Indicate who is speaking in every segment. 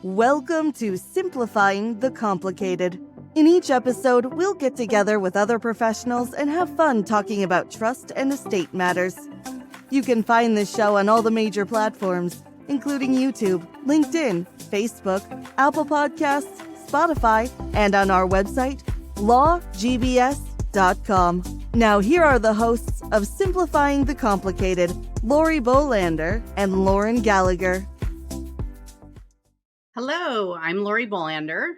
Speaker 1: Welcome to Simplifying the Complicated. In each episode, we'll get together with other professionals and have fun talking about trust and estate matters. You can find this show on all the major platforms, including YouTube, LinkedIn, Facebook, Apple Podcasts, Spotify, and on our website, lawgbs.com. Now here are the hosts of Simplifying the Complicated, Lori Bolander and Lauren Gallagher.
Speaker 2: Hello, I'm Lori Bolander.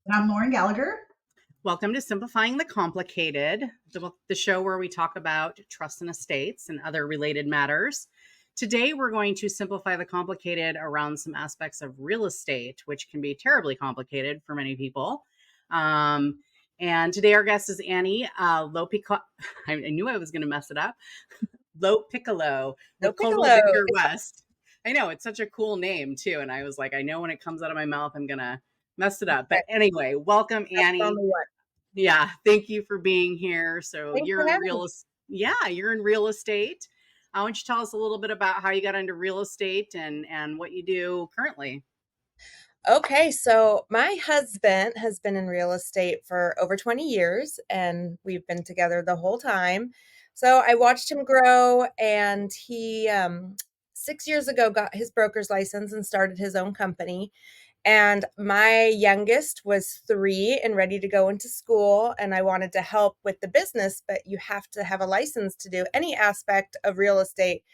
Speaker 3: And I'm Lauren Gallagher.
Speaker 2: Welcome to Simplifying the Complicated, the show where we talk about trust and estates and other related matters. Today, we're going to simplify the complicated around some aspects of real estate, which can be terribly complicated for many people. And today, our guest is Annie Lopiccolo. I knew I was going to mess it up. Lopiccolo.
Speaker 4: Lopiccolo.
Speaker 2: West. I know, it's such a cool name, too. And I was like, I know when it comes out of my mouth, I'm going to mess it up. But anyway, welcome, Annie. Yeah, thank you for being here. So you're in real estate. Why don't you tell us a little bit about how you got into real estate and what you do currently?
Speaker 4: Okay, so my husband has been in real estate for over 20 years, and we've been together the whole time. So I watched him grow, and he 6 years ago got his broker's license and started his own company. And my youngest was 3 and ready to go into school, and I wanted to help with the business, but you have to have a license to do any aspect of real estate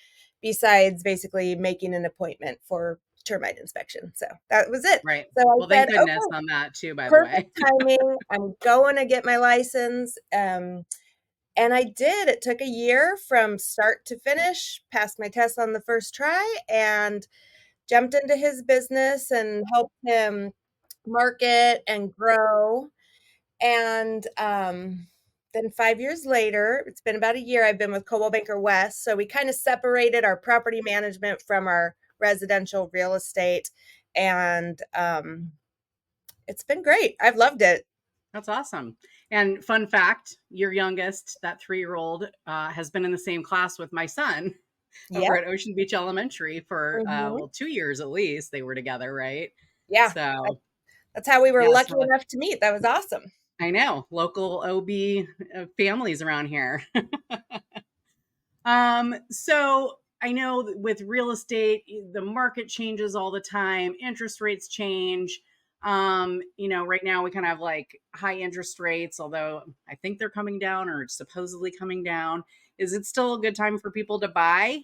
Speaker 4: besides basically making an appointment for termite inspection. So that was it.
Speaker 2: Right.
Speaker 4: So
Speaker 2: well, thank goodness on that too, by the way.
Speaker 4: Perfect timing. I'm going to get my license. And I did. It took a year from start to finish, passed my test on the first try, and jumped into his business and helped him market and grow. And then 5 years later, it's been about a year, I've been with Coldwell Banker West. So we kind of separated our property management from our residential real estate. And it's been great. I've loved it.
Speaker 2: That's awesome. And fun fact, your youngest, that 3-year-old, has been in the same class with my son over at Ocean Beach Elementary for 2 years at least. They were together, right?
Speaker 4: Yeah.
Speaker 2: So
Speaker 4: that's how we were lucky enough to meet. That was awesome.
Speaker 2: I know. Local OB families around here. So I know with real estate, the market changes all the time. Interest rates change. Right now we kind of have like high interest rates, although I think they're coming down or supposedly coming down. Is it still a good time for people to buy?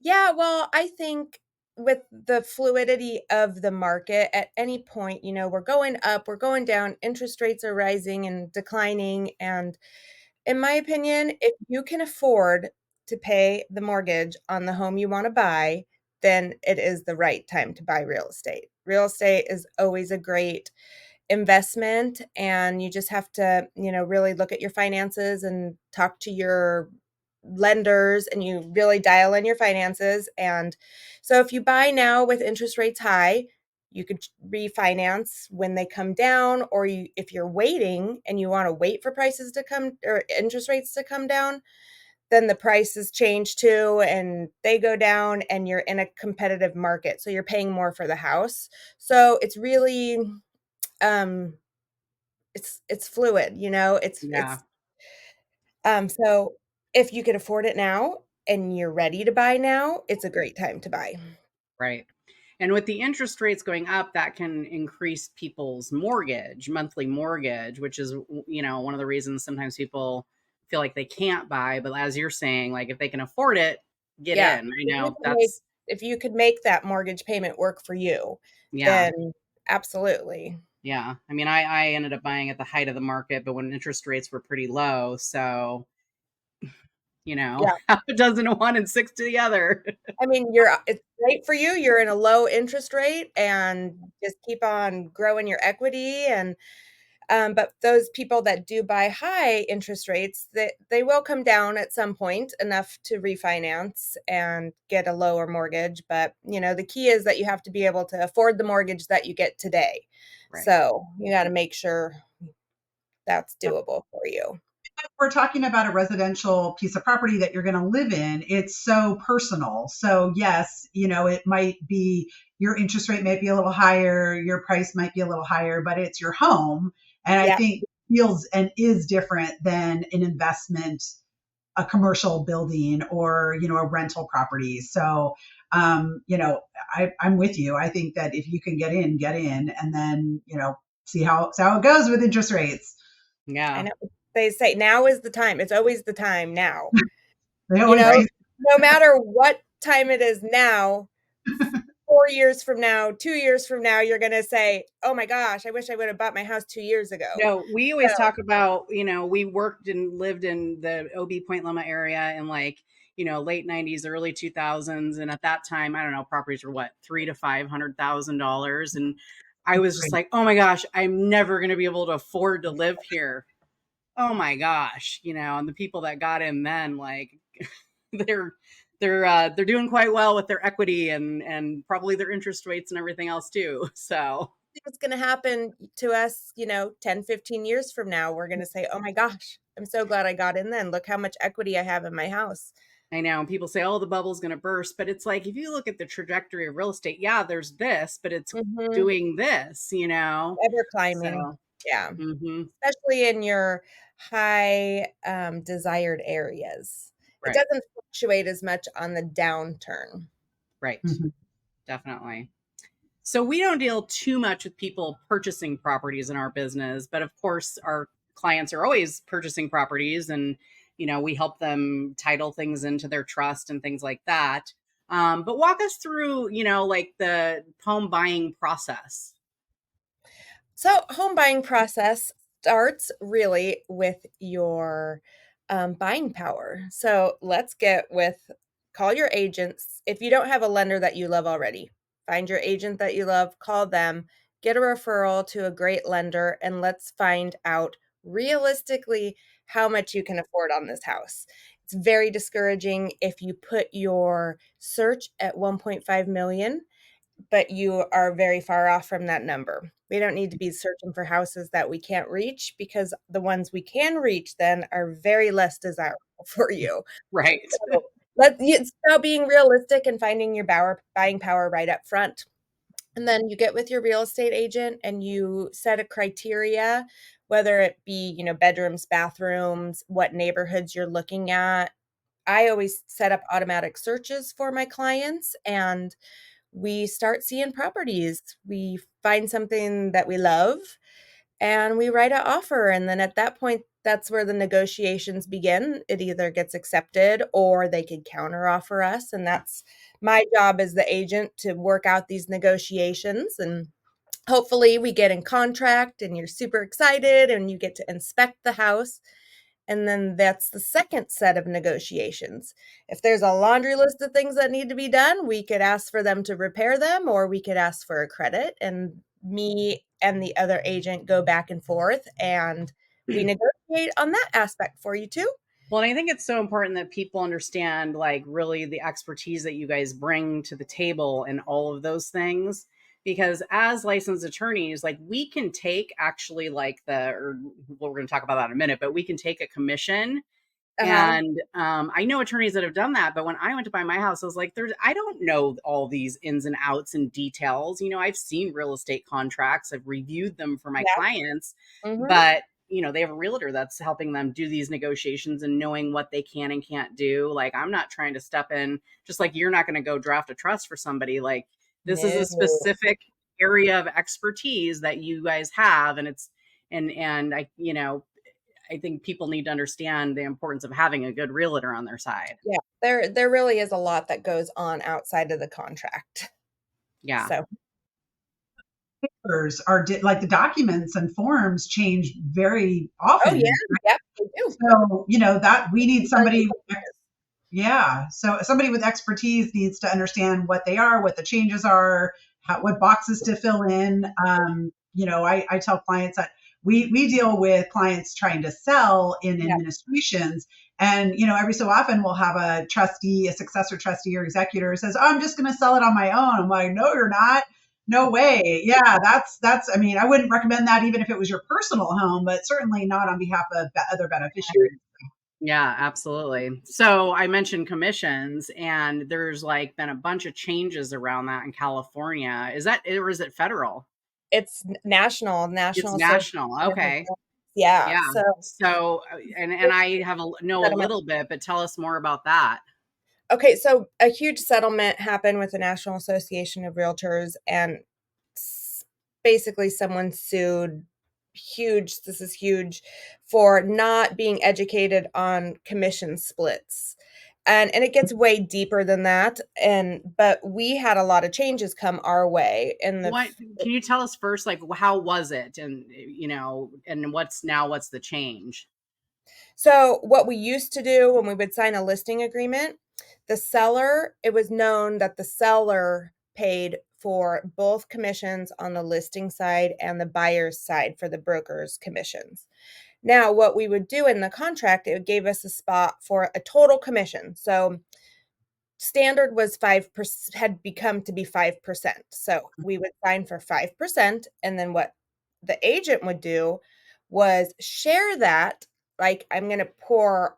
Speaker 4: Yeah, well, I think with the fluidity of the market at any point, we're going up, we're going down, interest rates are rising and declining. And in my opinion, if you can afford to pay the mortgage on the home you want to buy, then it is the right time to buy real estate. Real estate is always a great investment, and you just have to, really look at your finances and talk to your lenders, and you really dial in your finances. And so if you buy now with interest rates high, you could refinance when they come down, or if you're waiting and you want to wait for prices to come or interest rates to come down, then the prices change too and they go down and you're in a competitive market. So you're paying more for the house. So it's really, it's fluid, so if you could afford it now and you're ready to buy now, it's a great time to buy.
Speaker 2: Right. And with the interest rates going up, that can increase people's monthly mortgage, which is, one of the reasons sometimes people feel like they can't buy. But as you're saying, like if they can afford it, get in.
Speaker 4: If you could make that mortgage payment work for you, then absolutely.
Speaker 2: Yeah. I mean, I ended up buying at the height of the market, but when interest rates were pretty low. So, half a dozen to one and 6 to the other.
Speaker 4: I mean, it's great for you. You're in a low interest rate and just keep on growing your equity. And but those people that do buy high interest rates, they will come down at some point enough to refinance and get a lower mortgage. But, the key is that you have to be able to afford the mortgage that you get today. Right. So you got to make sure that's doable for you.
Speaker 3: we're talking about a residential piece of property that you're going to live in, it's so personal. So yes, it might be your interest rate might be a little higher, your price might be a little higher, but it's your home. And I
Speaker 4: Yeah.
Speaker 3: think it feels and is different than an investment, a commercial building or, a rental property. So, I'm with you. I think that if you can get in and then, see how it goes with interest rates.
Speaker 2: Yeah.
Speaker 4: I know they say now is the time. It's always the time now.
Speaker 3: They always say
Speaker 4: No matter what time it is now, 4 years from now, 2 years from now, you're going to say, oh my gosh, I wish I would have bought my house 2 years ago.
Speaker 2: No, we always talk about, we worked and lived in the OB Point Loma area in late 90s, early 2000s. And at that time, I don't know, properties were what, $300,000 to $500,000. And I was just like, oh my gosh, I'm never going to be able to afford to live here. Oh my gosh. And the people that got in then, they're doing quite well with their equity and probably their interest rates and everything else too. So
Speaker 4: what's going to happen to us, 10, 15 years from now, we're going to say, oh my gosh, I'm so glad I got in then. Look how much equity I have in my house.
Speaker 2: I know. And people say, oh, the bubble's going to burst. But it's like, if you look at the trajectory of real estate, yeah, there's this, but it's doing this,
Speaker 4: Ever climbing. So, yeah. Especially in your high desired areas. Right. It doesn't fluctuate as much on the downturn.
Speaker 2: Right. Definitely. So we don't deal too much with people purchasing properties in our business, but of course our clients are always purchasing properties and, we help them title things into their trust and things like that. But walk us through, the home buying process.
Speaker 4: So home buying process starts really with your buying power. So let's call your agents. If you don't have a lender that you love already, find your agent that you love, call them, get a referral to a great lender, and let's find out realistically how much you can afford on this house. It's very discouraging if you put your search at 1.5 million, but you are very far off from that number. We don't need to be searching for houses that we can't reach, because the ones we can reach then are very less desirable for you.
Speaker 2: Right.
Speaker 4: So it's about being realistic and finding your buying power right up front. And then you get with your real estate agent and you set a criteria, whether it be, bedrooms, bathrooms, what neighborhoods you're looking at. I always set up automatic searches for my clients, and we start seeing properties. We find something that we love and we write an offer. And then at that point, that's where the negotiations begin. It either gets accepted or they could counter offer us. And that's my job as the agent, to work out these negotiations. And hopefully we get in contract and you're super excited and you get to inspect the house. And then that's the second set of negotiations. If there's a laundry list of things that need to be done, we could ask for them to repair them, or we could ask for a credit. And me and the other agent go back and forth, and we negotiate on that aspect for you too.
Speaker 2: Well, and I think it's so important that people understand, really the expertise that you guys bring to the table and all of those things. Because as licensed attorneys, we can take actually we're going to talk about that in a minute, but we can take a commission. And I know attorneys that have done that. But when I went to buy my house, I was like, I don't know all these ins and outs and details. I've seen real estate contracts. I've reviewed them for my clients, but they have a realtor that's helping them do these negotiations and knowing what they can and can't do. I'm not trying to step in, just like you're not going to go draft a trust for somebody. This is a specific area of expertise that you guys have. And I think people need to understand the importance of having a good realtor on their side.
Speaker 4: Yeah, there really is a lot that goes on outside of the contract.
Speaker 2: Yeah.
Speaker 4: So
Speaker 3: are the documents and forms change very often.
Speaker 4: Oh yeah, they do.
Speaker 3: So, that we need somebody. Yeah. So somebody with expertise needs to understand what they are, what the changes are, what boxes to fill in. I tell clients that we deal with clients trying to sell in administrations. And, every so often we'll have a trustee, a successor trustee or executor who says, oh, I'm just going to sell it on my own. I'm like, no, you're not. No way. Yeah, that's, I mean, I wouldn't recommend that even if it was your personal home, but certainly not on behalf of other beneficiaries.
Speaker 2: Yeah, absolutely. So I mentioned commissions, and there's like been a bunch of changes around that in California. Is that, or is it federal?
Speaker 4: It's national
Speaker 2: It's
Speaker 4: association.
Speaker 2: national.
Speaker 4: Of
Speaker 2: Okay.
Speaker 4: Yeah.
Speaker 2: Yeah.
Speaker 4: So
Speaker 2: So, and I have know a
Speaker 4: settlement.
Speaker 2: little bit, but tell us more about that.
Speaker 4: Okay, so a huge settlement happened with the National Association of Realtors, and basically someone sued huge, this is huge, for not being educated on commission splits. And it gets way deeper than that. But we had a lot of changes come our way in the
Speaker 2: What can you tell us first? Like, how was it, and and what's the change?
Speaker 4: So what we used to do when we would sign a listing agreement, the seller, it was known that the seller paid for both commissions on the listing side and the buyer's side for the broker's commissions. Now, what we would do in the contract, it gave us a spot for a total commission. So standard was 5%, had become to be 5%. So we would sign for 5. And then what the agent would do was share that. Like, I'm going to pour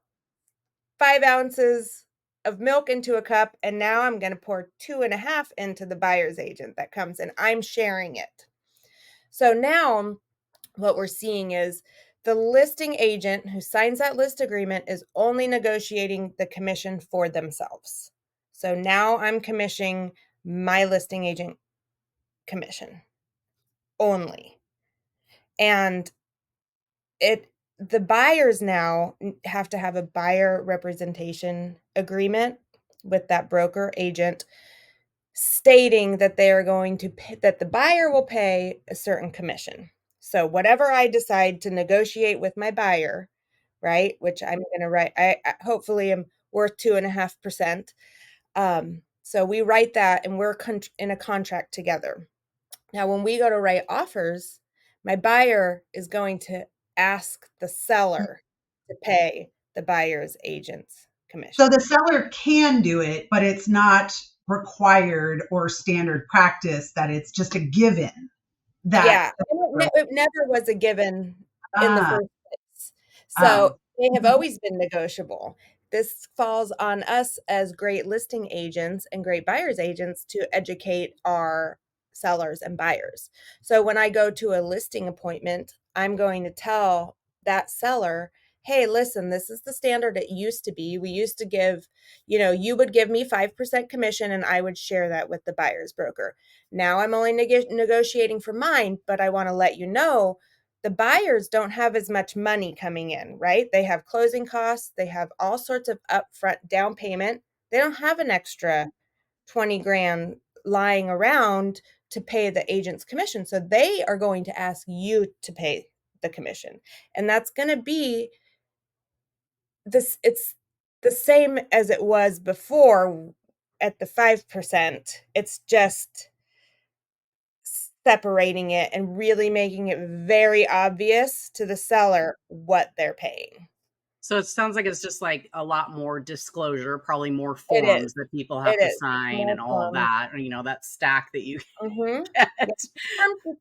Speaker 4: 5 ounces of milk into a cup, and now I'm going to pour 2.5 into the buyer's agent that comes in. I'm sharing it. So now what we're seeing is the listing agent who signs that list agreement is only negotiating the commission for themselves. So now I'm commissioning my listing agent commission only. And the buyers now have to have a buyer representation agreement with that broker agent stating that they are going to pay, that the buyer will pay a certain commission. So whatever I decide to negotiate with my buyer, right, which I'm going to write, I hopefully am worth 2.5%. So we write that, and we're in a contract together. Now, when we go to write offers, my buyer is going to ask the seller to pay the buyer's agent's commission.
Speaker 3: So the seller can do it, but it's not required or standard practice that it's just a given.
Speaker 4: Yeah, it never was a given in the first place. So they have always been negotiable. This falls on us as great listing agents and great buyer's agents to educate our sellers and buyers. So when I go to a listing appointment, I'm going to tell that seller, hey, listen, this is the standard it used to be. We used to give, you would give me 5% commission and I would share that with the buyer's broker. Now I'm only negotiating for mine, but I want to let you know the buyers don't have as much money coming in, right? They have closing costs. They have all sorts of upfront down payment. They don't have an extra 20 grand lying around to pay the agent's commission. So they are going to ask you to pay the commission. And that's going to be this. It's the same as it was before at the 5%. It's just separating it and really making it very obvious to the seller what they're paying.
Speaker 2: So it sounds like it's just like a lot more disclosure, probably more
Speaker 4: It is.
Speaker 2: forms that people have to sign and all of that, that stack that you get.
Speaker 4: Terms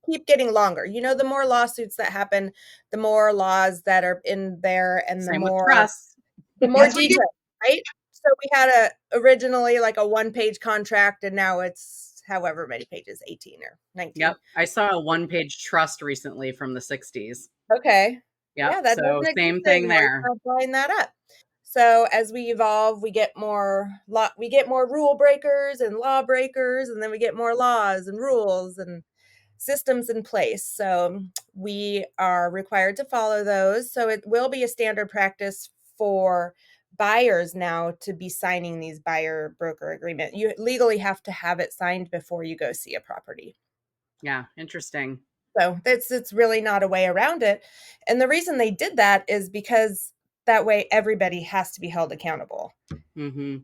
Speaker 4: keep getting longer. The more lawsuits that happen, the more laws that are in there, and
Speaker 2: Same with trusts.
Speaker 4: the more detail, right? So we had originally like a 1-page contract, and now it's however many pages, 18 or 19.
Speaker 2: Yep. I saw a 1-page trust recently from the 60s.
Speaker 4: Okay.
Speaker 2: Yep.
Speaker 4: Yeah, that
Speaker 2: so same thing there.
Speaker 4: Line that up. So as we evolve, we get more rule breakers and law breakers, and then we get more laws and rules and systems in place. So we are required to follow those. So it will be a standard practice for buyers now to be signing these buyer broker agreement. You legally have to have it signed before you go see a property.
Speaker 2: Yeah, interesting.
Speaker 4: So it's really not a way around it. And the reason they did that is because that way everybody has to be held accountable.
Speaker 2: Mm-hmm.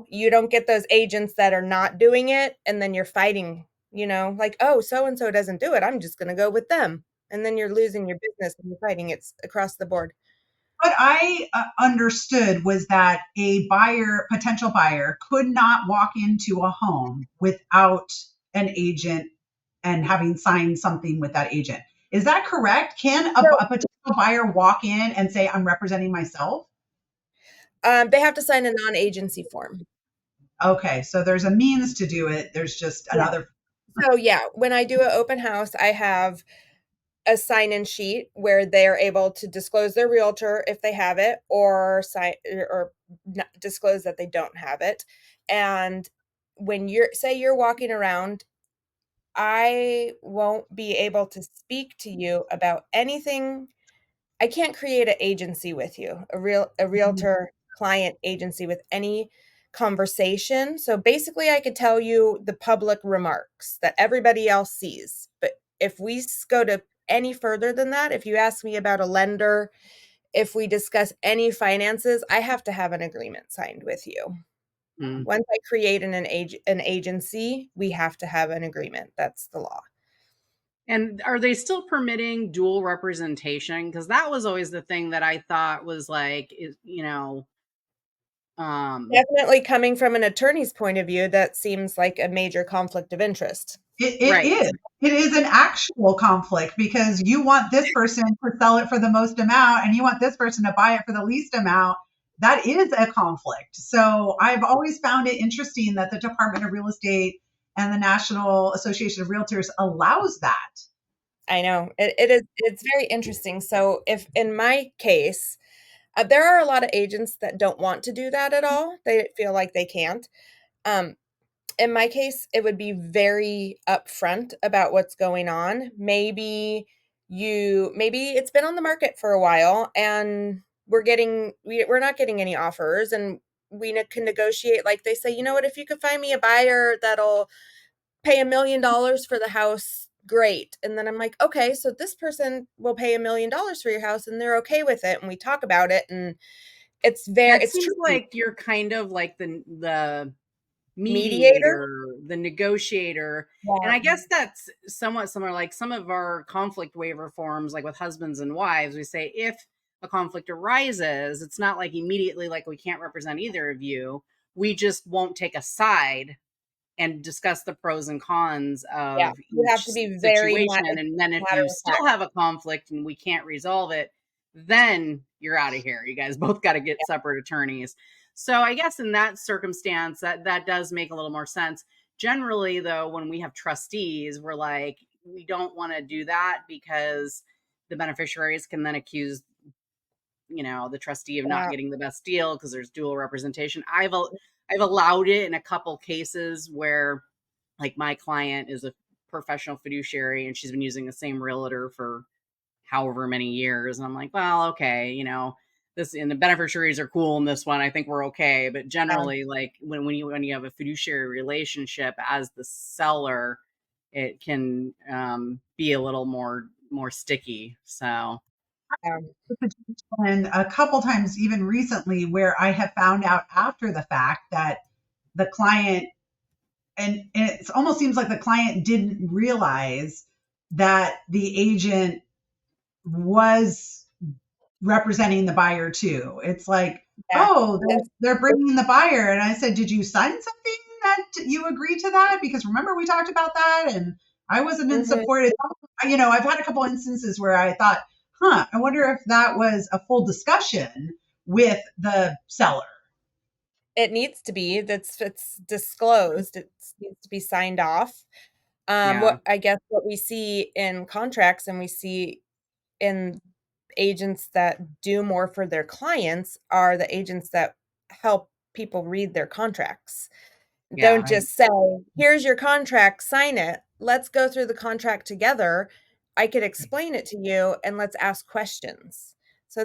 Speaker 4: You don't get those agents that are not doing it, and then you're fighting, like, oh, so-and-so doesn't do it, I'm just going to go with them. And then you're losing your business and you're fighting. It's across the board.
Speaker 3: What I understood was that a potential buyer, could not walk into a home without an agent and having signed something with that agent. Is that correct? Can a potential buyer walk in and say, I'm representing myself?
Speaker 4: They have to sign a non-agency form.
Speaker 3: Okay, so there's a means to do it. There's just another.
Speaker 4: So yeah, when I do an open house, I have a sign-in sheet where they're able to disclose their realtor if they have it, or disclose that they don't have it. And when you're walking around, I won't be able to speak to you about anything. I can't create an agency with you, a realtor client agency with any conversation. So basically I could tell you the public remarks that everybody else sees. But if we go to any further than that, if you ask me about a lender, if we discuss any finances, I have to have an agreement signed with you. Once I create an agency, we have to have an agreement. That's the law.
Speaker 2: And are they still permitting dual representation? Because that was always the thing that I thought was like,
Speaker 4: Definitely coming from an attorney's point of view, that seems like a major conflict of interest.
Speaker 3: It is. It is an actual conflict because you want this person to sell it for the most amount and you want this person to buy it for the least amount. That is a conflict. So I've always found it interesting that the Department of Real Estate and the National Association of Realtors allows that.
Speaker 4: I know it's very interesting. So if in my case, there are a lot of agents that don't want to do that at all. They feel like they can't. In my case, it would be very upfront about what's going on. Maybe it's been on the market for a while and we're not getting any offers, and we can negotiate. Like they say, you know what, if you could find me a buyer that'll pay $1 million for the house, great. And then I'm like, okay, so this person will pay $1 million for your house and they're okay with it. And we talk about it, and it
Speaker 2: seems
Speaker 4: true.
Speaker 2: like you're kind of like the
Speaker 4: mediator,
Speaker 2: the negotiator. Yeah. And I guess that's somewhat similar. Like some of our conflict waiver forms, like with husbands and wives, we say if a conflict arises, it's not like immediately like we can't represent either of you. We just won't take a side and discuss the pros and cons of
Speaker 4: you have to be very
Speaker 2: situation. And then if you still have a conflict and we can't resolve it, then you're out of here. You guys both got to get separate attorneys. So I guess in that circumstance, that does make a little more sense. Generally, though, when we have trustees, we're like, we don't want to do that because the beneficiaries can then accuse, the trustee of not getting the best deal because there's dual representation. I've allowed it in a couple cases where, like, my client is a professional fiduciary and she's been using the same realtor for however many years. And I'm like, well, okay, this, and the beneficiaries are cool in this one. I think we're okay. But generally, like when you have a fiduciary relationship as the seller, it can be a little more sticky. So.
Speaker 3: And a couple times, even recently, where I have found out after the fact that the client, and it almost seems like the client didn't realize that the agent was representing the buyer too. It's like, they're bringing the buyer. And I said, did you sign something that you agreed to that? Because remember we talked about that and I wasn't in support. I've had a couple instances where I thought, I wonder if that was a full discussion with the seller.
Speaker 4: It needs to be. It's disclosed. It needs to be signed off. What we see in contracts and we see in agents that do more for their clients are the agents that help people read their contracts. Don't just say, here's your contract, sign it. Let's go through the contract together. I could explain it to you and let's ask questions. So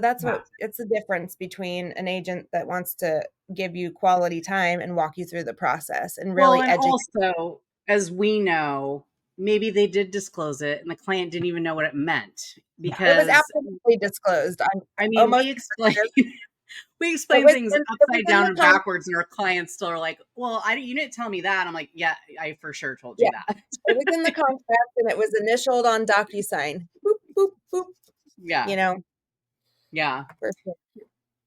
Speaker 4: it's the difference between an agent that wants to give you quality time and walk you through the process and really educate.
Speaker 2: Also, as we know, maybe they did disclose it and the client didn't even know what it meant because
Speaker 4: it was absolutely disclosed.
Speaker 2: We explain things upside down and backwards, and our clients still are like, well, you didn't tell me that. I'm like, yeah, I for sure told you that.
Speaker 4: It was in the contract and it was initialed on DocuSign. Boop, boop, boop.
Speaker 2: Yeah. Yeah.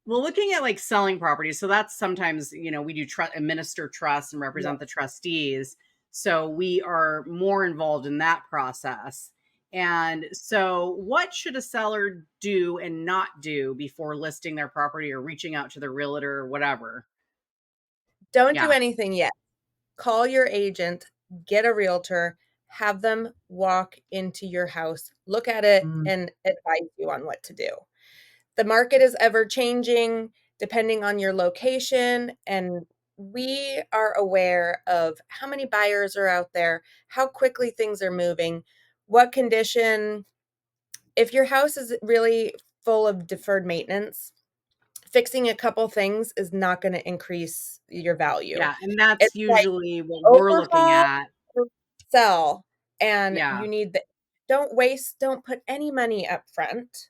Speaker 2: Well, looking at like selling properties. So that's sometimes, we do administer trust and represent the trustees. So we are more involved in that process. And so what should a seller do and not do before listing their property or reaching out to their realtor or whatever?
Speaker 4: Don't do
Speaker 2: Yeah.
Speaker 4: anything yet. Call your agent, get a realtor, have them walk into your house, look at it,
Speaker 3: Mm.
Speaker 4: and advise you on what to do. The market is ever changing depending on your location, and we are aware of how many buyers are out there, how quickly things are moving, what condition. If your house is really full of deferred maintenance, fixing a couple things is not going to increase your value.
Speaker 2: Yeah. And that's
Speaker 4: It's like
Speaker 2: usually what we're looking
Speaker 4: overhaul
Speaker 2: at.
Speaker 4: or sell, and
Speaker 2: Yeah.
Speaker 4: you need don't put any money up front.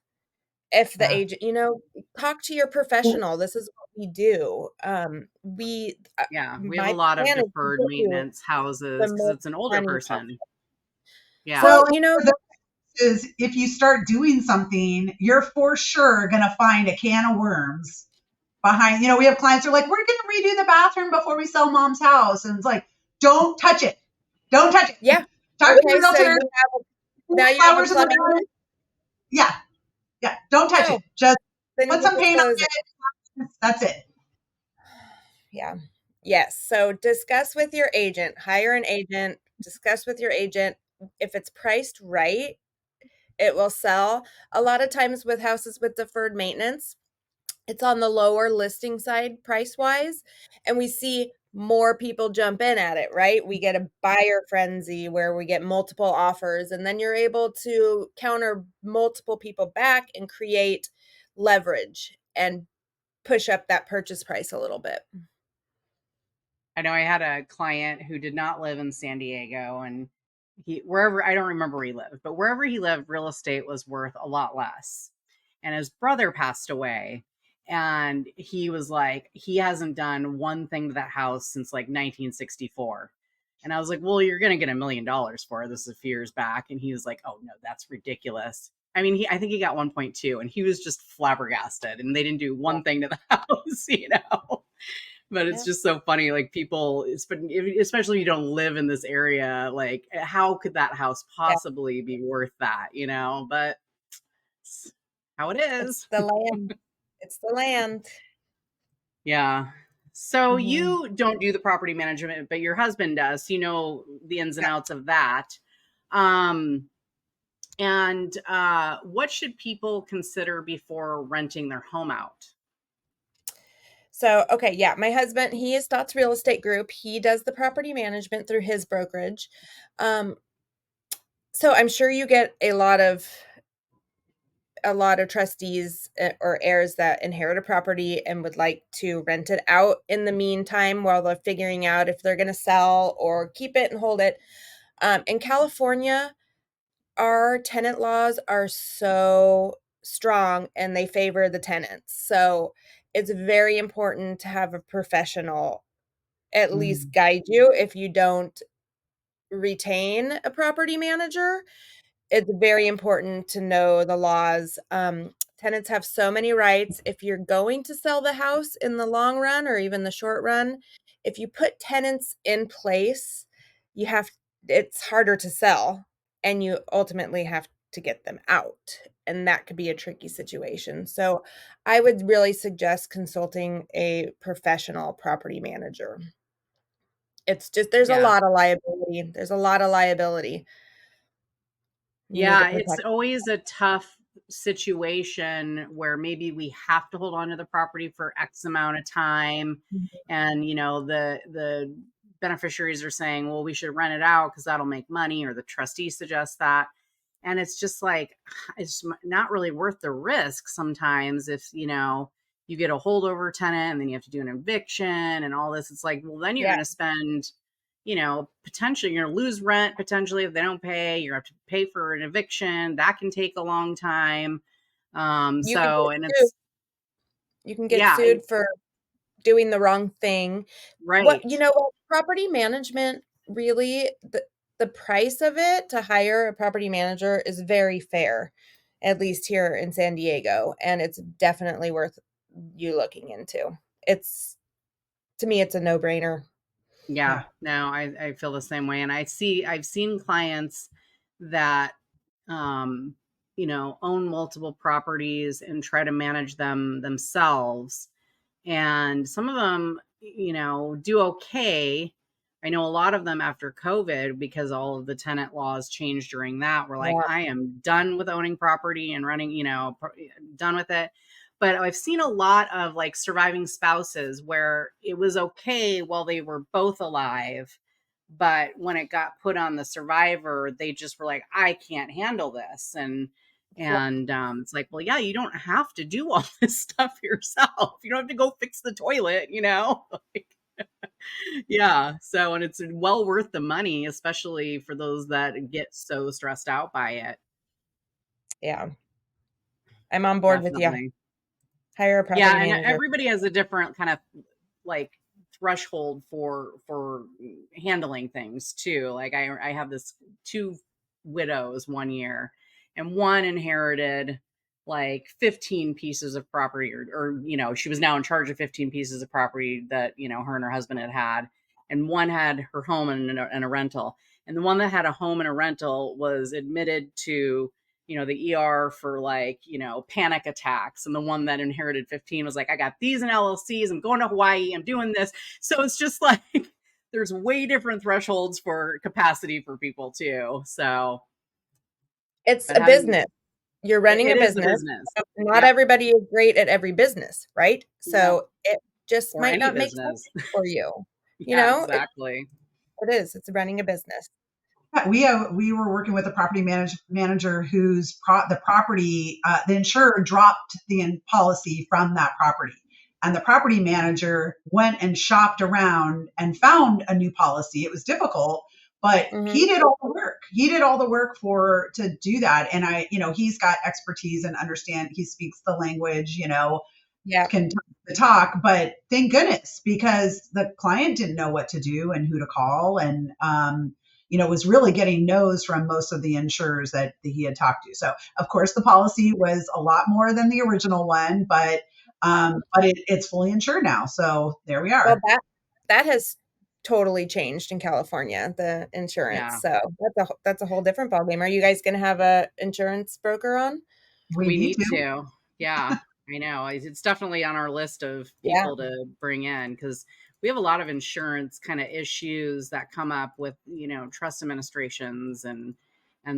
Speaker 4: If the
Speaker 3: Yeah.
Speaker 4: agent, talk to your professional. This is what we do.
Speaker 2: Yeah. We have a
Speaker 4: My
Speaker 2: lot of
Speaker 4: plan is to
Speaker 2: deferred
Speaker 4: get you
Speaker 2: maintenance
Speaker 4: the
Speaker 2: houses because
Speaker 4: most
Speaker 2: it's an older
Speaker 4: money
Speaker 2: person.
Speaker 4: possible.
Speaker 2: Yeah.
Speaker 3: Well,
Speaker 4: So,
Speaker 3: is if you start doing something, you're for sure going to find a can of worms behind. We have clients who are like, we're going to redo the bathroom before we sell mom's house. And it's like, don't touch it. Don't touch it.
Speaker 4: yeah.
Speaker 3: Talk to your
Speaker 4: Okay, so
Speaker 3: realtor.
Speaker 4: now you have a
Speaker 3: Flowers in the
Speaker 4: plumbing
Speaker 3: garden.
Speaker 4: leak?
Speaker 3: Yeah. Yeah. Don't touch
Speaker 4: No,
Speaker 3: it. Just
Speaker 4: then
Speaker 3: put
Speaker 4: you
Speaker 3: some paint on
Speaker 4: dispose it.
Speaker 3: it. That's it.
Speaker 4: Yeah. Yes. So discuss with your agent, hire an agent, discuss with your agent. If it's priced right, it will sell. A lot of times with houses with deferred maintenance, it's on the lower listing side price wise, and we see more people jump in at it, right? We get a buyer frenzy where we get multiple offers, and then you're able to counter multiple people back and create leverage and push up that purchase price a little bit.
Speaker 2: I know I had a client who did not live in San Diego, and I don't remember where he lived, but wherever he lived, real estate was worth a lot less. And his brother passed away, and he was like, he hasn't done one thing to that house since like 1964. And I was like, well, you're going to get $1 million for it. This is a few years back. And he was like, oh no, that's ridiculous. I mean, I think he got 1.2, and he was just flabbergasted, and they didn't do one thing to the house. But it's just so funny, like people, especially if you don't live in this area, like how could that house possibly be worth that, But it's how it
Speaker 4: It's
Speaker 2: is.
Speaker 4: the land. It's the land.
Speaker 2: Yeah. So
Speaker 4: Mhm.
Speaker 2: you don't do the property management, but your husband does. So you know the ins and outs of that. And what should people consider before renting their home out?
Speaker 4: So, okay, yeah, my husband, he is Dots Real Estate Group. He does the property management through his brokerage. Um, so I'm sure you get a lot of trustees or heirs that inherit a property and would like to rent it out in the meantime while they're figuring out if they're going to sell or keep it and hold it. In California, our tenant laws are so strong and they favor the tenants. So it's very important to have a professional at least guide you if you don't retain a property manager. It's very important to know the laws. Tenants have so many rights. If you're going to sell the house in the long run or even the short run, if you put tenants in place, it's harder to sell and you ultimately have to get them out. And that could be a tricky situation. So I would really suggest consulting a professional property manager. It's just there's a
Speaker 2: Yeah.
Speaker 4: lot of liability. There's a lot of liability. You need to
Speaker 2: Yeah, it's
Speaker 4: protect.
Speaker 2: always a tough situation where maybe we have to hold on to the property for X amount of time. And, the beneficiaries are saying, well, we should rent it out because that'll make money, or the trustee suggests that. And it's just like, it's not really worth the risk sometimes if, you get a holdover tenant and then you have to do an eviction and all this. It's like, well, then you're
Speaker 4: Yeah.
Speaker 2: going to spend potentially you're going to lose rent potentially if they don't pay. You have to pay for an eviction. That can take a long time.
Speaker 4: You can get sued.
Speaker 2: It's,
Speaker 4: You can get sued for doing the wrong thing.
Speaker 2: right.
Speaker 4: Property management really, the price of it to hire a property manager is very fair, at least here in San Diego, and it's definitely worth you looking into. To me, it's a no-brainer.
Speaker 2: Yeah,
Speaker 3: Yeah.
Speaker 2: no, I feel the same way. And I've seen clients that, um, own multiple properties and try to manage them themselves. And some of them, do okay. I know a lot of them after COVID, because all of the tenant laws changed during that, were like,
Speaker 4: Yeah.
Speaker 2: I am done with owning property and running, done with it. But I've seen a lot of like surviving spouses where it was okay while they were both alive. But when it got put on the survivor, they just were like, I can't handle this. And it's like, well, yeah, you don't have to do all this stuff yourself. You don't have to go fix the toilet, Like, yeah. So, and it's well worth the money, especially for those that get so stressed out by it.
Speaker 4: Yeah. I'm on board with you.
Speaker 2: Definitely.
Speaker 4: Hire a property
Speaker 2: Yeah, and
Speaker 4: manager.
Speaker 2: everybody has a different kind of like threshold for handling things too. Like I have this two widows one year, and one inherited like 15 pieces of property, or she was now in charge of 15 pieces of property that her and her husband had, and one had her home and a rental. And the one that had a home and a rental was admitted to the ER for like, panic attacks. And the one that inherited 15 was like, I got these in LLCs. I'm going to Hawaii. I'm doing this. So it's just like, there's way different thresholds for capacity for people too. So
Speaker 4: It's
Speaker 2: but
Speaker 4: a business. You're running a
Speaker 2: it is a
Speaker 4: business.
Speaker 2: business.
Speaker 4: So not
Speaker 2: Yep.
Speaker 4: everybody is great at every business, right? So
Speaker 2: Yep.
Speaker 4: it just
Speaker 2: Or
Speaker 4: might
Speaker 2: any
Speaker 4: not make sense
Speaker 2: business.
Speaker 4: for you.
Speaker 2: Yeah, exactly.
Speaker 4: It is. It's running a business.
Speaker 3: Yeah, we were working with a property manager whose the property, the insurer dropped the policy from that property. And the property manager went and shopped around and found a new policy. It was difficult, but he did all the work. He did all the work to do that. And he's got expertise and he speaks the language,
Speaker 4: Yeah.
Speaker 3: can talk the talk, but thank goodness, because the client didn't know what to do and who to call. And, was really getting no's from most of the insurers that he had talked to. So of course the policy was a lot more than the original one, but it's fully insured now. So there we are.
Speaker 4: Well, that has totally changed in California, the insurance.
Speaker 2: Yeah.
Speaker 4: So that's a whole different ballgame. Are you guys going to have a insurance broker on?
Speaker 3: We need
Speaker 2: to. Yeah, I know. It's definitely on our list of
Speaker 4: Yeah.
Speaker 2: people to bring in, because we have a lot of insurance kind of issues that come up with, trust administrations and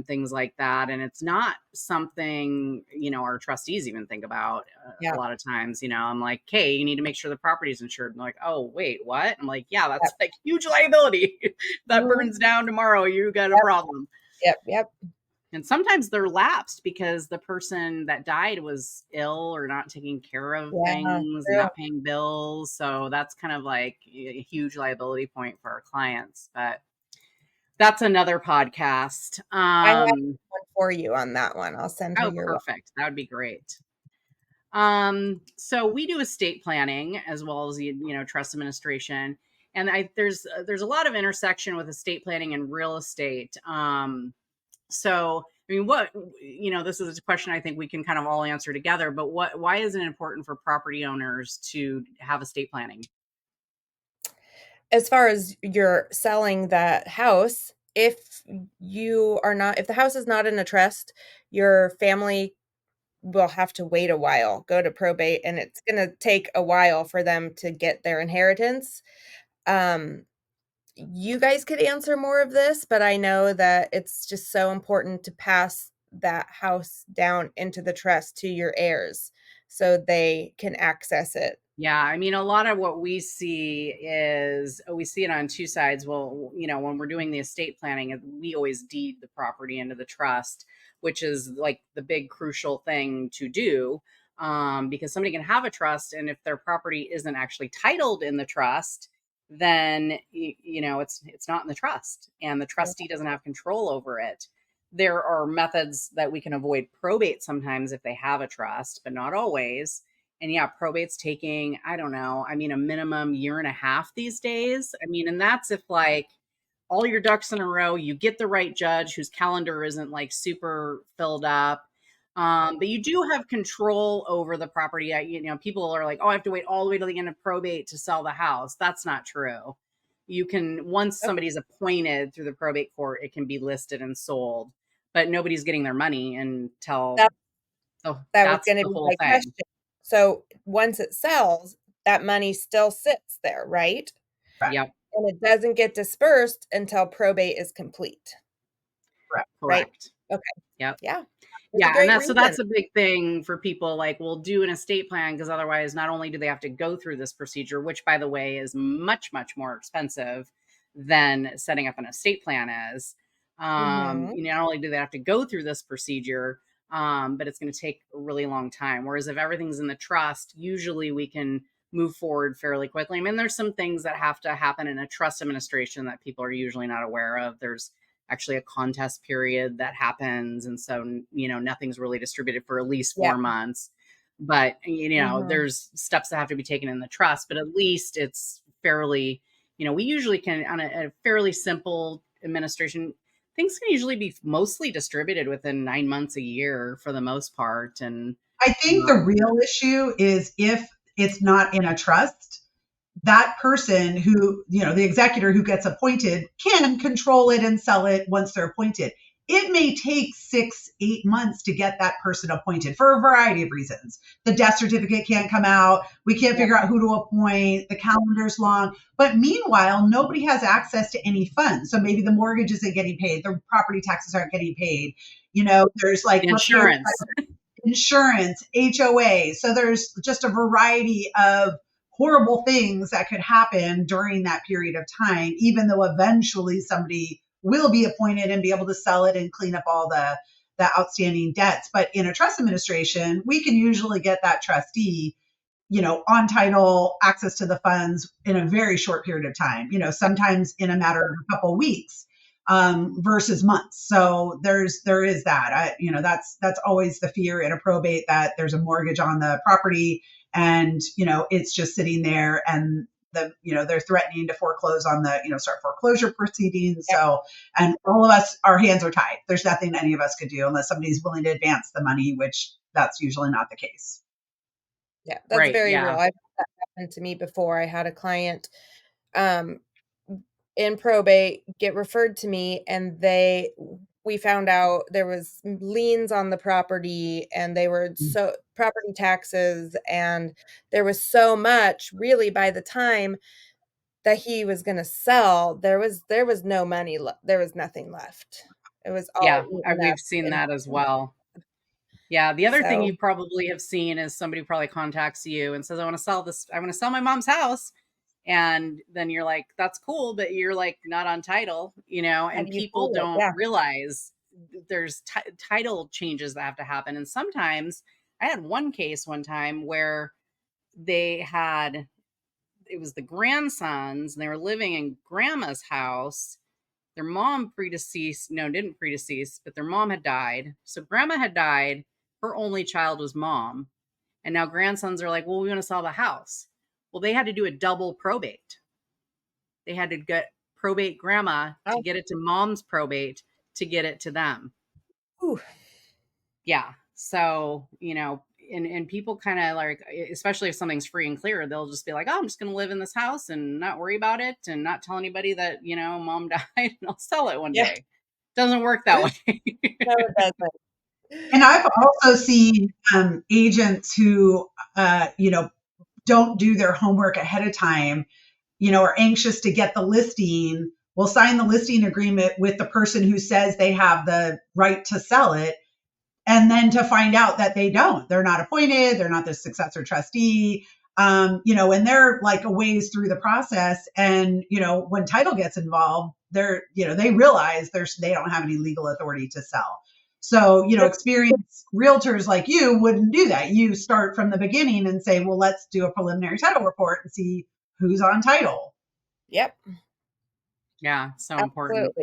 Speaker 2: things like that. And it's not something, our trustees even think about
Speaker 4: Yeah.
Speaker 2: a lot of times. I'm like, hey, you need to make sure the property's insured. And they're like, oh, wait, what? I'm like, yeah, that's like huge liability. That burns down tomorrow, you got a problem.
Speaker 4: Yep.
Speaker 2: And sometimes they're lapsed because the person that died was ill or not taking care of things, not paying bills. So that's kind of like a huge liability point for our clients. But that's another podcast.
Speaker 4: I have one for you on that one. I'll send her your
Speaker 2: perfect. That would be great. So we do estate planning as well as trust administration, and there's a lot of intersection with estate planning and real estate. So, I mean, this is a question I think we can kind of all answer together, but why is it important for property owners to have estate planning?
Speaker 4: As far as you're selling that house, if the house is not in a trust, your family will have to wait a while, go to probate, and it's going to take a while for them to get their inheritance. You guys could answer more of this, but I know that it's just so important to pass that house down into the trust to your heirs so they can access it.
Speaker 2: Yeah, I mean, a lot of what we see we see it on two sides. Well, when we're doing the estate planning, we always deed the property into the trust, which is like the big crucial thing to do, because somebody can have a trust, and if their property isn't actually titled in the trust, then it's not in the trust, and the trustee doesn't have control over it. There are methods that we can avoid probate sometimes if they have a trust, but not always. And yeah, probate's taking, I don't know, I mean, a minimum year and a half these days. I mean, and that's if like all your ducks in a row, you get the right judge whose calendar isn't like super filled up. But you do have control over the property. People are like, oh, I have to wait all the way to the end of probate to sell the house. That's not true. You can, once somebody's appointed through the probate court, it can be listed and sold, but nobody's getting their money until
Speaker 4: That was
Speaker 2: that's
Speaker 4: going to
Speaker 2: the
Speaker 4: be
Speaker 2: whole
Speaker 4: my
Speaker 2: thing.
Speaker 4: question. So once it sells, that money still sits there, right?
Speaker 2: Yep.
Speaker 4: And it doesn't get dispersed until probate is complete, right?
Speaker 2: Correct.
Speaker 4: Okay.
Speaker 2: Yep.
Speaker 4: Yeah.
Speaker 2: Yeah, and
Speaker 4: reason.
Speaker 2: that's a big thing for people. Like, we'll do an estate plan, because otherwise, not only do they have to go through this procedure, which, by the way, is much more expensive than setting up an estate plan is. Not only do they have to go through this procedure, but it's going to take a really long time. Whereas if everything's in the trust, usually we can move forward fairly quickly. I mean, there's some things that have to happen in a trust administration that people are usually not aware of. There's actually a contest period that happens, and so nothing's really distributed for at least 4 months. But there's steps that have to be taken in the trust, but at least it's fairly, we usually can, on a fairly simple administration, things can usually be mostly distributed within 9 months, a year for the most part. And
Speaker 3: I think the real issue is if it's not in a trust, that person who, the executor who gets appointed can control it and sell it once they're appointed. It may take 6-8 months to get that person appointed for a variety of reasons. The death certificate can't come out. We can't figure out who to appoint. The calendar's long. But meanwhile, nobody has access to any funds. So maybe the mortgage isn't getting paid. The property taxes aren't getting paid. There's like insurance, HOA. So there's just a variety of horrible things that could happen during that period of time, even though eventually somebody will be appointed and be able to sell it and clean up all the outstanding debts. But in a trust administration, we can usually get that trustee, on title, access to the funds in a very short period of time, sometimes in a matter of a couple of weeks. Versus months. So there is that. That's always the fear in a probate, that there's a mortgage on the property and it's just sitting there, and they're threatening to foreclose on start foreclosure proceedings. So, and all of us, our hands are tied. There's nothing any of us could do unless somebody's willing to advance the money, which that's usually not the case.
Speaker 4: Yeah, that's very real. I've had that happen to me before. I had a client in probate get referred to me, and we found out there was liens on the property, and they were so property taxes, and there was so much. Really, by the time that he was going to sell, there was no money. There was nothing left. It was all
Speaker 2: we've seen that as well. Yeah. The other thing you probably have seen is somebody probably contacts you and says, I want to sell my mom's house. And then you're like, that's cool, but you're like not on title, and people don't realize there's title changes that have to happen. And sometimes I had one case one time where it was the grandsons, and they were living in grandma's house. Their mom didn't predecease, but their mom had died. So grandma had died. Her only child was mom. And now grandsons are like, well, we want to sell the house. Well, they had to do a double probate. They had to get probate grandma to get it to mom's probate to get it to them.
Speaker 4: Ooh.
Speaker 2: Yeah. So, and people kind of like, especially if something's free and clear, they'll just be like, oh, I'm just going to live in this house and not worry about it and not tell anybody that, mom died, and I'll sell it one day. Doesn't work that way.
Speaker 4: No, it doesn't.
Speaker 3: And I've also seen agents who, don't do their homework ahead of time, are anxious to get the listing, will sign the listing agreement with the person who says they have the right to sell it. And then to find out that they're not appointed, they're not the successor trustee, and they're like a ways through the process. And, when title gets involved, they realize they don't have any legal authority to sell. So, experienced realtors like you wouldn't do that. You start from the beginning and say, well, let's do a preliminary title report and see who's on title.
Speaker 4: Yep.
Speaker 2: Yeah. So important.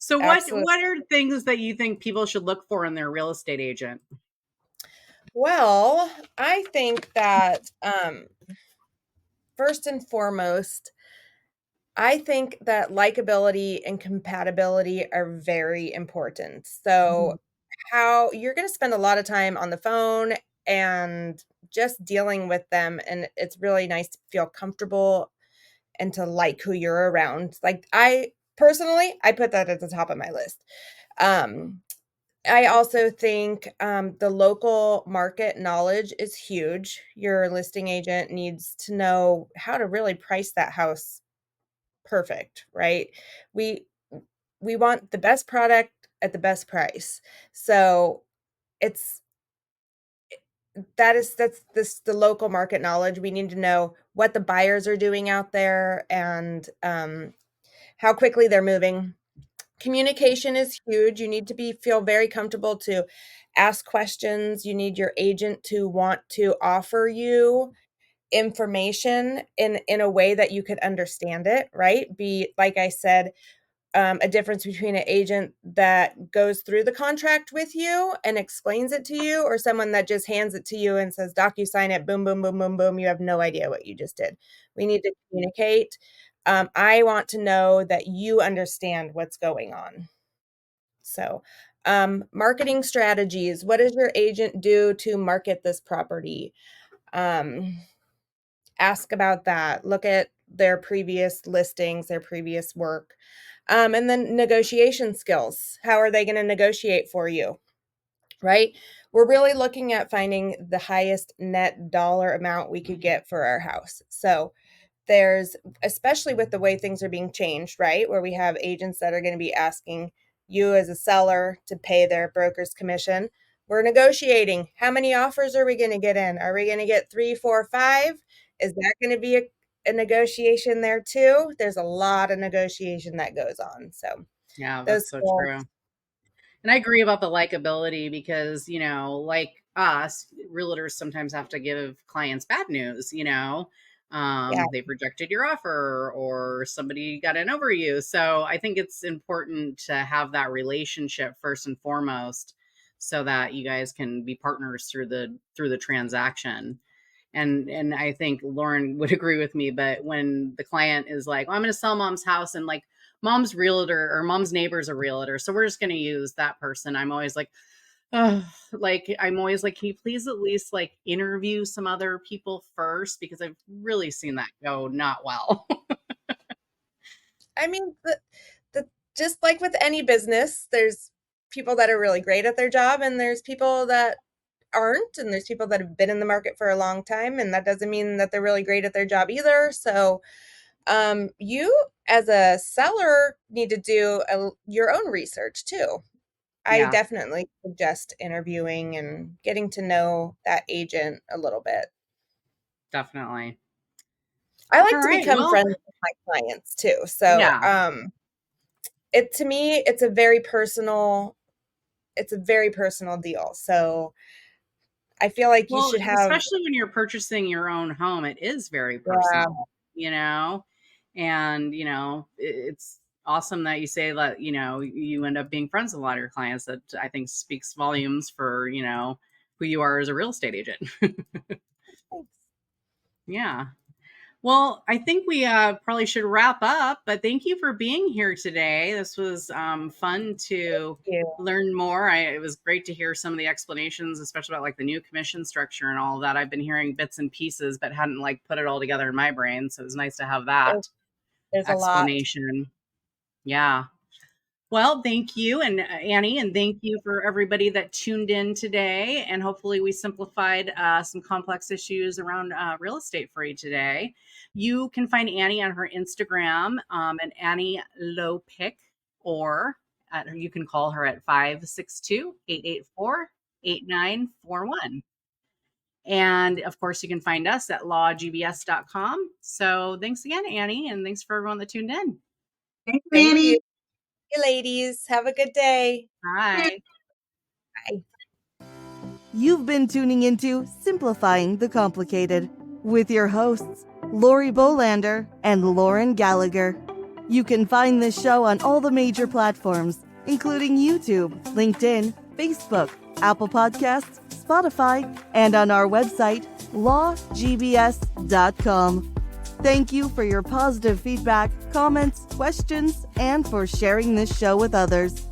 Speaker 2: So what are things that you think people should look for in their real estate agent?
Speaker 4: Well, I think that first and foremost, I think that likability and compatibility are very important. So how you're going to spend a lot of time on the phone and just dealing with them, and it's really nice to feel comfortable and to like who you're around. Like I personally put that at the top of my list. I also think the local market knowledge is huge. Your listing agent needs to know how to really price that house perfect, right? We want the best product at the best price. So that's the local market knowledge. We need to know what the buyers are doing out there and how quickly they're moving. Communication is huge. You need to feel very comfortable to ask questions. You need your agent to want to offer you information in a way that you could understand it, right? Be, like I said, a difference between an agent that goes through the contract with you and explains it to you, or someone that just hands it to you and says, DocuSign it, boom, boom, boom, boom, boom. You have no idea what you just did. We need to communicate. I want to know that you understand what's going on. So, marketing strategies. What does your agent do to market this property? Ask about that. Look at their previous listings, their previous work. And then negotiation skills. How are they going to negotiate for you? Right? We're really looking at finding the highest net dollar amount we could get for our house. So there's, especially with the way things are being changed, right? Where we have agents that are going to be asking you as a seller to pay their broker's commission. We're negotiating. How many offers are we going to get in? Are we going to get 3, 4, 5? Is that going to be a negotiation there too? There's a lot of negotiation that goes on. So
Speaker 2: Yeah,
Speaker 4: those
Speaker 2: that's so
Speaker 4: skills.
Speaker 2: true. And I agree about the likability because, like us, realtors sometimes have to give clients bad news, they've rejected your offer or somebody got in over you. So I think it's important to have that relationship first and foremost so that you guys can be partners through the transaction. And I think Lauren would agree with me, but when the client is like, well, I'm going to sell mom's house and like mom's realtor or mom's neighbor's a realtor, so we're just going to use that person, I'm always like, oh, I'm always like, can you please at least like interview some other people first? Because I've really seen that go not well.
Speaker 4: I mean, the just like with any business, there's people that are really great at their job and there's people that aren't, and there's people that have been in the market for a long time, and that doesn't mean that they're really great at their job either. So you as a seller need to do your own research too. I
Speaker 2: Yeah,
Speaker 4: definitely suggest interviewing and getting to know that agent a little bit.
Speaker 2: definitely.
Speaker 4: I like
Speaker 2: All
Speaker 4: to
Speaker 2: right.
Speaker 4: become
Speaker 2: Well,
Speaker 4: friends with my clients too. So
Speaker 2: yeah.
Speaker 4: to me, it's a very personal deal. So I feel like you
Speaker 2: Well,
Speaker 4: should have,
Speaker 2: especially when you're purchasing your own home, it is very
Speaker 4: yeah,
Speaker 2: personal, and, it's awesome that you say that, you end up being friends with a lot of your clients. That I think speaks volumes for, who you are as a real estate agent. Yeah. Well, I think we probably should wrap up, but thank you for being here today. This was fun to learn more. It was great to hear some of the explanations, especially about like the new commission structure and all of that. I've been hearing bits and pieces, but hadn't like put it all together in my brain. So it was nice to have that
Speaker 4: there's a lot.
Speaker 2: explanation. Yeah. Well, thank you, and Annie, and thank you for everybody that tuned in today. And hopefully we simplified some complex issues around real estate for you today. You can find Annie on her Instagram at Annie Lopiccolo, or you can call her at 562-884-8941. And of course, you can find us at lawgbs.com. So thanks again, Annie, and thanks for everyone that tuned in.
Speaker 3: Thank you,
Speaker 4: Thank
Speaker 3: Annie.
Speaker 4: you. Hey, ladies. Have a good day.
Speaker 2: Bye.
Speaker 4: Bye.
Speaker 1: You've been tuning into Simplifying the Complicated with your hosts, Lori Bolander and Lauren Gallagher. You can find this show on all the major platforms, including YouTube, LinkedIn, Facebook, Apple Podcasts, Spotify, and on our website, lawgbs.com. Thank you for your positive feedback, comments, questions, and for sharing this show with others.